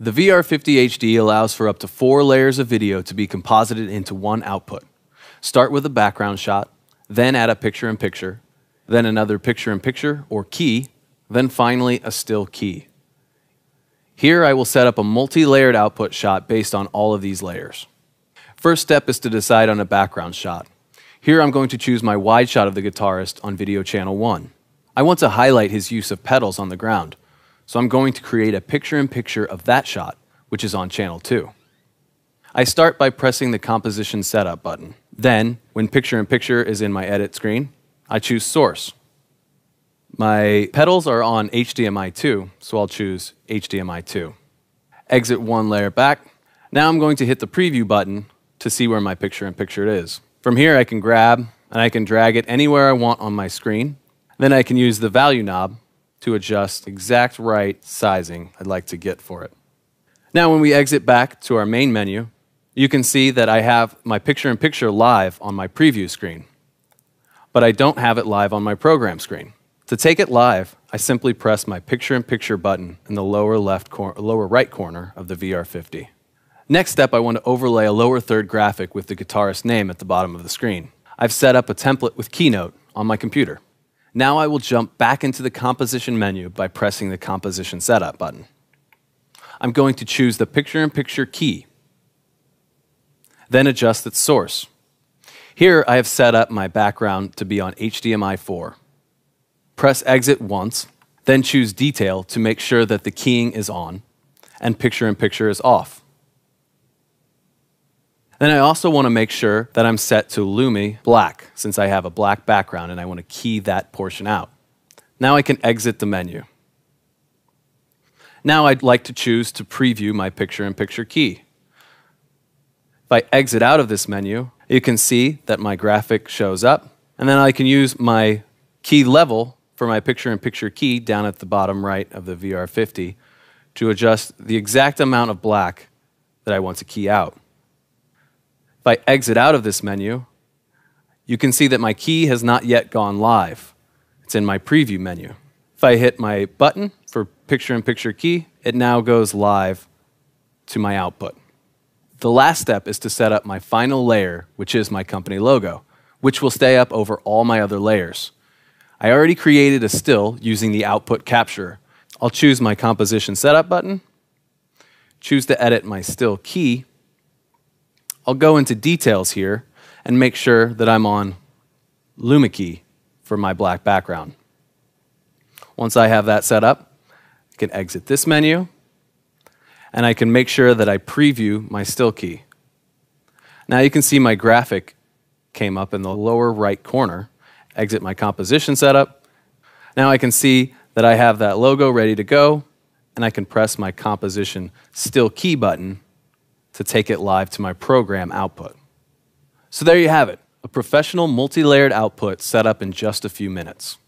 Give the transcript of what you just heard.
The VR50 HD allows for up to 4 layers of video to be composited into one output. Start with a background shot, then add a picture-in-picture, then another picture-in-picture or key, then finally a still key. Here I will set up a multi-layered output shot based on all of these layers. First step is to decide on a background shot. Here I'm going to choose my wide shot of the guitarist on video channel 1. I want to highlight his use of pedals on the ground, so I'm going to create a picture-in-picture of that shot, which is on channel 2. I start by pressing the Composition Setup button. Then, when picture-in-picture is in my edit screen, I choose Source. My pedals are on HDMI 2, so I'll choose HDMI 2. Exit one layer back. Now I'm going to hit the Preview button to see where my picture-in-picture is. From here I can grab and I can drag it anywhere I want on my screen. Then I can use the Value knob to adjust exact right sizing I'd like to get for it. Now when we exit back to our main menu, you can see that I have my picture-in-picture live on my preview screen, but I don't have it live on my program screen. To take it live, I simply press my picture-in-picture button in the lower right corner of the VR50. Next step, I want to overlay a lower third graphic with the guitarist's name at the bottom of the screen. I've set up a template with Keynote on my computer. Now I will jump back into the composition menu by pressing the Composition Setup button. I'm going to choose the picture-in-picture key, then adjust its source. Here I have set up my background to be on HDMI 4. Press Exit once, then choose Detail to make sure that the keying is on and picture-in-picture is off. Then I also want to make sure that I'm set to Lumi black, since I have a black background and I want to key that portion out. Now I can exit the menu. Now I'd like to choose to preview my picture-in-picture key. If I exit out of this menu, you can see that my graphic shows up, and then I can use my key level for my picture-in-picture key down at the bottom right of the VR50 to adjust the exact amount of black that I want to key out. If I exit out of this menu, you can see that my key has not yet gone live. It's in my preview menu. If I hit my button for picture-in-picture key, it now goes live to my output. The last step is to set up my final layer, which is my company logo, which will stay up over all my other layers. I already created a still using the output capture. I'll choose my Composition Setup button, choose to edit my still key. I'll go into details here and make sure that I'm on Lumi key for my black background. Once I have that set up, I can exit this menu and I can make sure that I preview my still key. Now you can see my graphic came up in the lower right corner. Exit my Composition Setup. Now I can see that I have that logo ready to go, and I can press my Composition Still Key button to take it live to my program output. So there you have it, a professional multi-layered output set up in just a few minutes.